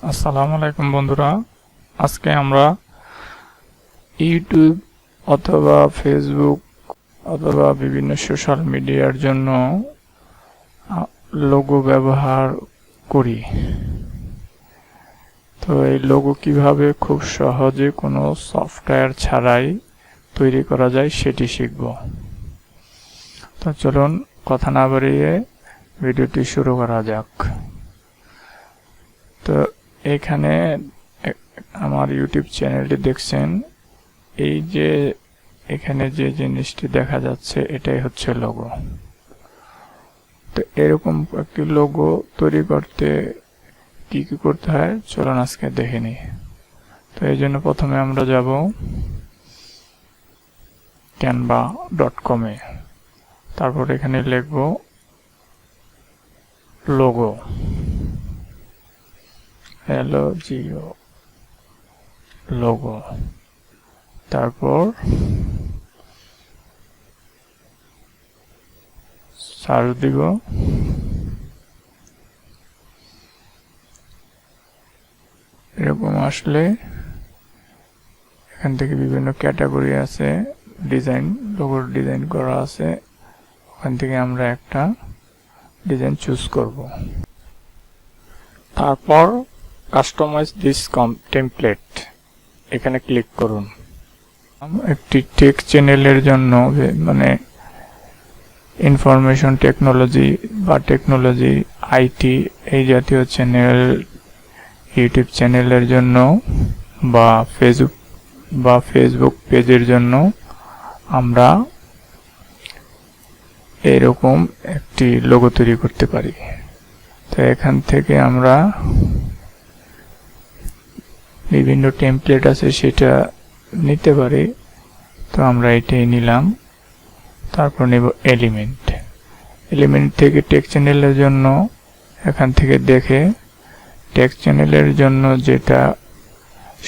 আসসালামু আলাইকুম বন্ধুরা, আজকে আমরা ইউটিউব অথবা ফেসবুক অথবা বিভিন্ন সোশ্যাল মিডিয়ার জন্য লোগো ব্যবহার করি। তো এই লোগো কিভাবে খুব সহজে কোনো সফটওয়্যার ছাড়াই তৈরি করা যায় সেটি শিখব। তো চলুন কথা না বাড়িয়ে ভিডিওটি শুরু করা যাক। তো এখানে আমার ইউটিউব চ্যানেলটি দেখছেন, এই যে এখানে যে জিনিসটি দেখা যাচ্ছে এটাই হচ্ছে লোগো। তো এরকম একটি লোগো তৈরি করতে কি কি করতে হয় চলুন আজকে দেখে নিই। তো এই জন্য প্রথমে আমরা যাব canva.com-এ, তারপর এখানে লিখব লোগো, LOGO, লোগো। তারপর সার্চ দিব, এরকম আসলে এখান থেকে বিভিন্ন ক্যাটাগরি আছে, ডিজাইন, লোগোর ডিজাইন করা আছে, ওখান থেকে আমরা একটা ডিজাইন চুজ করব। তারপর কাস্টমাইজ দিস টেমপ্লেট, এখানে ক্লিক করুন। একটি টেক চ্যানেলের জন্য, মানে ইনফরমেশন টেকনোলজি বা টেকনোলজি আইটি এই জাতীয় চ্যানেল, ইউটিউব চ্যানেলের জন্য বা ফেসবুক পেজের জন্য আমরা এরকম একটি লোগো তৈরি করতে পারি। তো এখান থেকে আমরা বিভিন্ন টেমপ্লেট আছে সেটা নিতে পারি। তো আমরা এটাই নিলাম। তারপর নেব এলিমেন্ট থেকে টেক চ্যানেলের জন্য এখান থেকে দেখে টেক চ্যানেলের জন্য যেটা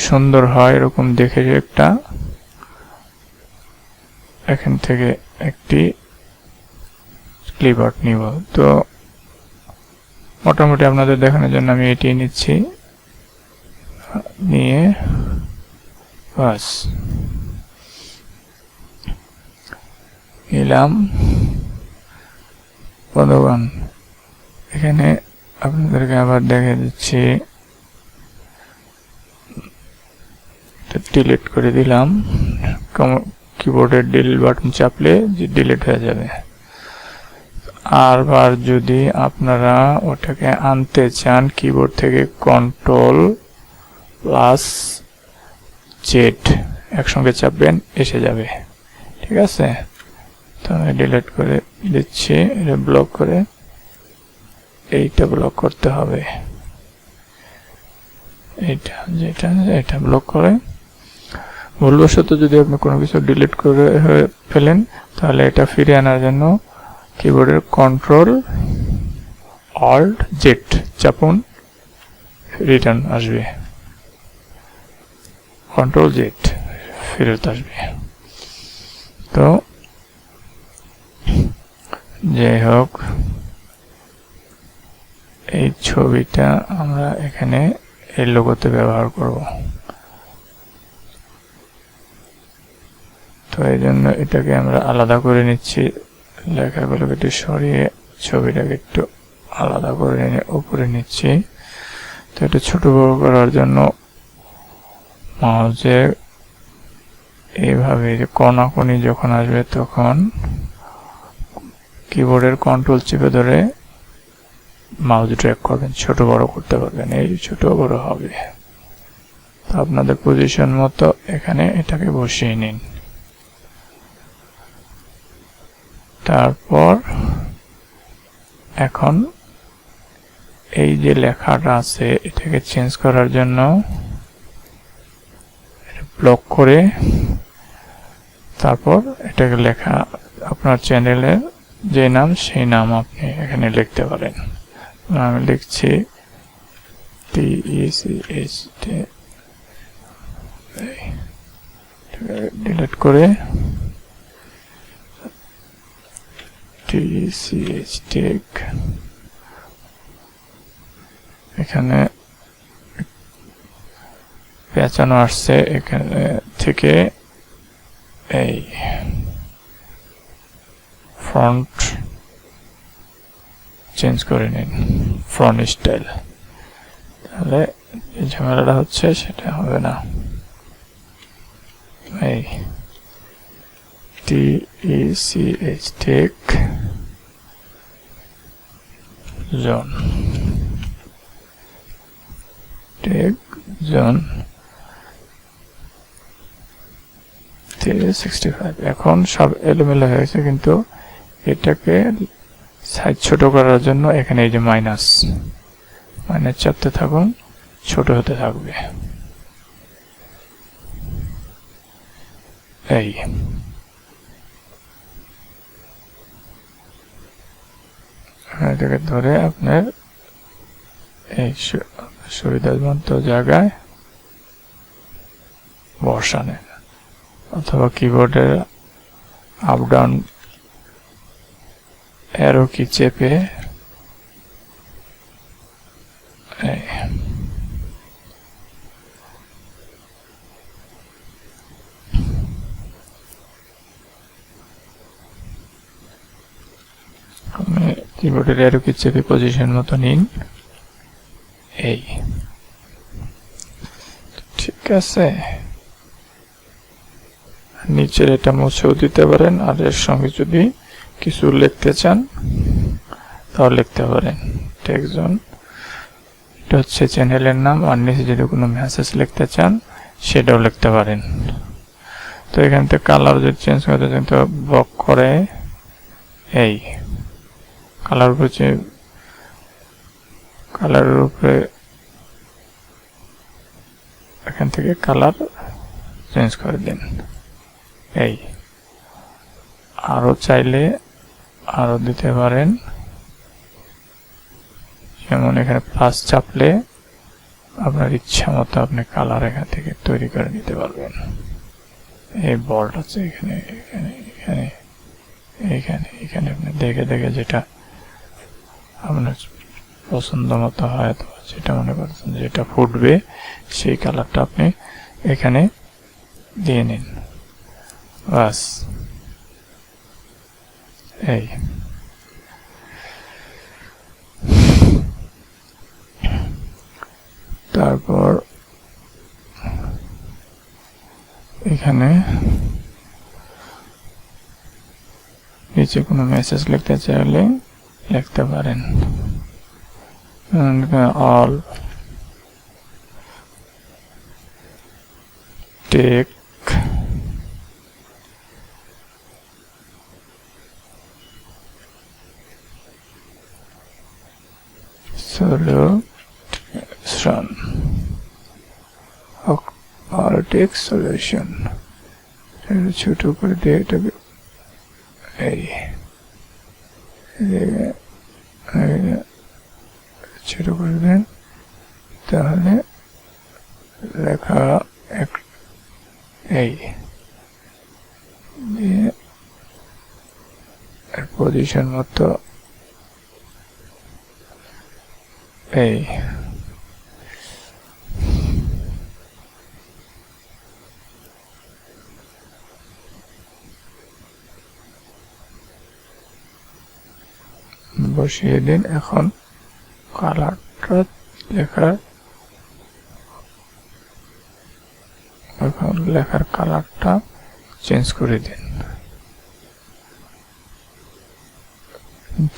সুন্দর হয় এরকম দেখে একটা এখান থেকে একটি ক্লিপআর্ট নিব। তো মোটামুটি আপনাদের দেখানোর জন্য আমি এটি নিচ্ছি, নিয়ে বাস নিলাম। বন্ধুগণ, এখানে আপনাদেরকে আবার দেখা দিচ্ছি, ডিলিট করে দিলাম। কিবোর্ডের ডিলিট বাটন চাপলে ডিলিট হয়ে যাবে। আবার যদি আপনারা ওটাকে আনতে চান, কিবোর্ড থেকে Ctrl+Z একসঙ্গে চাপবেন, এসে যাবে। ঠিক আছে, তো আমি ডিলিট করে দিচ্ছি। এটা ব্লক করে, এইটা ব্লক করতে হবে, এটা ব্লক করে। ভুলবশত যদি আপনি কোনো কিছু ডিলিট করে ফেলেন তাহলে এটা ফিরে আনার জন্য কিবোর্ডের Ctrl+Alt+Z চাপুন, রিটার্ন আসবে, Ctrl+Z ফেরত আসবে। তো যাই হোক, এই ছবিটা আমরা এখানে এই লোগোতে ব্যবহার করব। তো এই জন্য এটাকে আমরা আলাদা করে নিচ্ছি, লেখাগুলোকে একটু সরিয়ে ছবিটাকে একটু আলাদা করে নিয়ে উপরে নিচ্ছি। তো এটা ছোট বড় করার জন্য মাউসে এইভাবে কোনাকুনি যখন আসবে তখন কিবোর্ডের কন্ট্রোল চেপে ধরে মাউস ড্র্যাগ করবেন, ছোট বড় করতে পারবেন, এই ছোট বড় হবে। তো আপনাদের পজিশন মতো এখানে এটাকে বসিয়ে নিন। তারপর এখন এই যে লেখাটা আছে এটাকে চেঞ্জ করার জন্য ব্লক করে তারপর এটাকে লেখা, আপনার চ্যানেলের যে নাম সেই নাম আপনি এখানে লিখতে পারেন। আমি লিখছি TECHT, ডিলিট করে TECH টেক, এখানে পেঁচানো আসছে এখানে থেকে এই ফন্ট চেঞ্জ করে নিন, ফন্ট স্টাইল, তাহলে এই ঝামেলাটা হচ্ছে সেটা হবে না। এই TECH tech zone, tech zone 365। এখন সব এলোমেলো হয়েছে, কিন্তু এটাকে সাইজ ছোট করার জন্য এখানে এই যে মাইনাস চাপতে থাকুন, ছোট হতে থাকবে। এই এটাকে ধরে আপনার এই সুবিধামতো জায়গায় বসানেন, অথবা কিবোর্ডের আপ ডাউন অ্যারো কি চেপে কিবোর্ডের অ্যারো কি চেপে পজিশন মতো নিন। এই ঠিক আছে, নিচের এটা মুছেও দিতে পারেন, আর এর সঙ্গে যদি কিছু লিখতে চান তাও লিখতে পারেন। টেক্সট জোন, এটা হচ্ছে চ্যানেলের নাম, আর নিচে যদি কোনো মেসেজ লিখতে চান সেটাও লিখতে পারেন। তো এখান থেকে কালার যদি চেঞ্জ করতে চান তো ব্লক করে এই কালার উপরে, কালারের উপরে এখান থেকে কালার চেঞ্জ করে দিন। এই আরো চাইলে আরো দিতে পারেন, যেমন এখানে প্লাস চাপলে আপনার ইচ্ছা মতো আপনি কালার এখান থেকে তৈরি করে নিতে পারবেন। এই বল্ট আছে এখানে, এখানে এখানে এখানে এখানে আপনি দেখে দেখে যেটা আপনার পছন্দ মতো হয়, তো যেটা মনে করছেন যেটা ফুটবে সেই কালারটা আপনি এখানে দিয়ে নিন, বাস। এই তারপর এখানে নিচে কোনো মেসেজ লিখতে চাইলে লিখতে পারেন, all tech solution, all tech solution, ছোট করে দিয়ে এটাকে এই ছোট করে দেন, তাহলে লেখা এই দিয়ে পজিশন মতো এই বসিয়ে দিন। এখন কালারটা লেখার কালারটা চেঞ্জ করে দিন,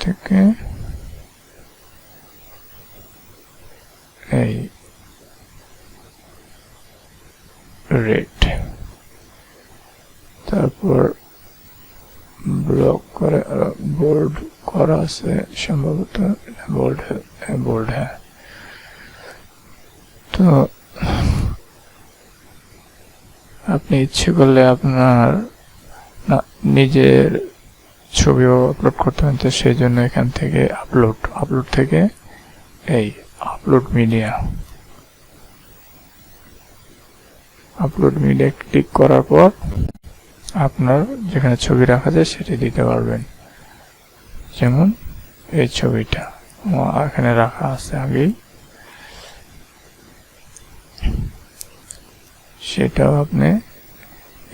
থেকে এই রেড, তারপর ব্লক করে বোল্ড করা আছে সম্ভবত, বোল্ড হ্যাঁ। তো আপনি ইচ্ছে করলে আপনার নিজের ছবিও আপলোড করতে পারেন, তো সেই জন্য এখান থেকে আপলোড থেকে এই আপলোড মিডিয়া ক্লিক করার পর আপনার যেখানে ছবি রাখা যায় সেটি দিতে পারবেন। যেমন এই ছবিটা এখানে রাখা আছে আগেই, সেটাও আপনি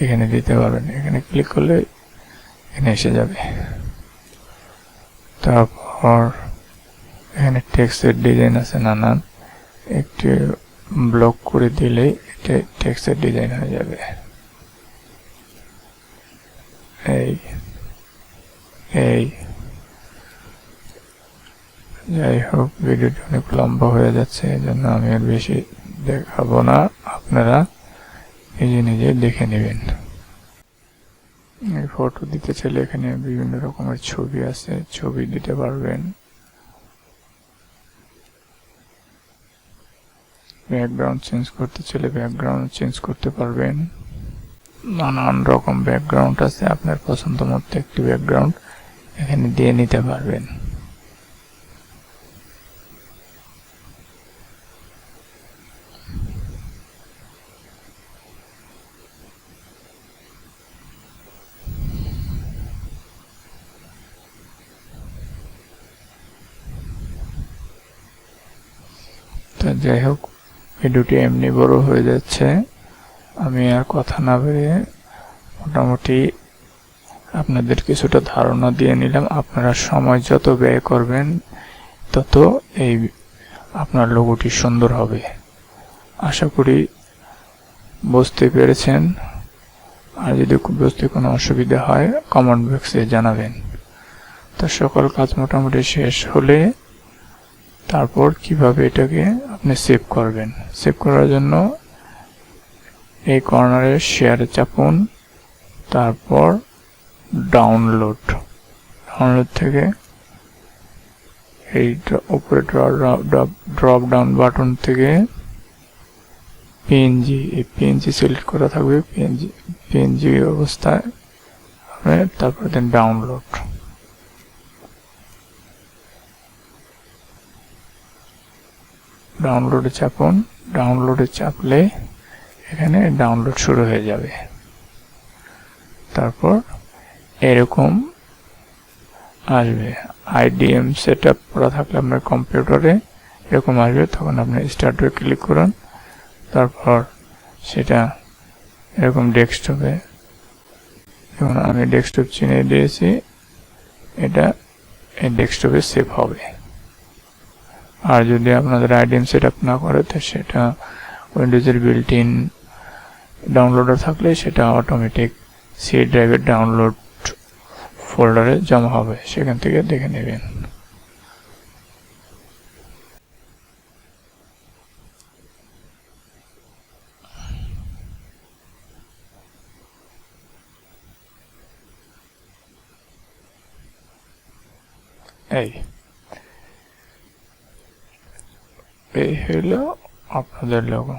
এখানে দিতে পারবেন। এখানে ক্লিক করলে এখানে এসে যাবে। তারপর এখানে টেক্সটের ডিজাইন আছে নানান, একটু ব্লক করে দিলেই এটা টেক্সটের ডিজাইন হয়ে যাবে। এই এই যাই হোক, ভিডিওটি অনেক লম্বা হয়ে যাচ্ছে, এই জন্য আমি আর বেশি দেখাবো না, আপনারা নিজে নিজে দেখে নেবেন। এই ফটো দিতে চাইলে এখানে বিভিন্ন রকমের ছবি আছে, ছবি দিতে পারবেন। ব্যাকগ্রাউন্ড চেঞ্জ করতে চাইলে ব্যাকগ্রাউন্ড চেঞ্জ করতে পারবেন। নানান রকম ব্যাকগ্রাউন্ড আছে, আপনার পছন্দ মতো একটি ব্যাকগ্রাউন্ড এখানে দিয়ে নিতে পারবেন। তো যাই হোক, ভিডিওটি এমনি বড় হয়ে যাচ্ছে, আমি আর কথা না বেরিয়ে মোটামুটি আপনাদের কিছুটা ধারণা দিয়ে নিলাম। আপনারা সময় যত ব্যয় করবেন তত এই আপনার লোগোটি সুন্দর হবে। আশা করি বুঝতে পেরেছেন। আর যদি বুঝতে কোনো অসুবিধা হয় কমেন্ট বক্সে জানাবেন। তো সকল কাজ মোটামুটি শেষ হলে তারপর কিভাবে এটাকে আপনি সেভ করবেন। সেভ করার জন্য এই কর্নারে শেয়ারে চাপুন, তারপর ডাউনলোড থেকে এই উপরে ড্রপ ডাউন বাটন থেকে পিএনজি, এই পিএনজি সিলেক্ট করা থাকবে, পিএনজি অবস্থায় তারপর দেন ডাউনলোডে চাপুন। ডাউনলোডে চাপলে এখানে ডাউনলোড শুরু হয়ে যাবে। তারপর এরকম আসবে, আইডিএম সেট আপ করা থাকলে আপনার কম্পিউটারে এরকম আসবে। তখন আপনি স্টার্টে ক্লিক করুন, তারপর সেটা এরকম ডেস্কটপে, যেমন আমি ডেস্কটপ চিনে দিয়েছি, এটা এই ডেস্কটপে সেভ হবে। আর যদি আপনাদের আইডিএম সেট আপ না করে তো সেটা উইন্ডোজের বিল্ট ইন ডাউনলোডার থাকলে সেটা অটোমেটিক সি ড্রাইভের ডাউনলোড ফোল্ডারে জমা হবে, সেখান থেকে দেখে নেবেন। এই হলো আপনাদের লোগো।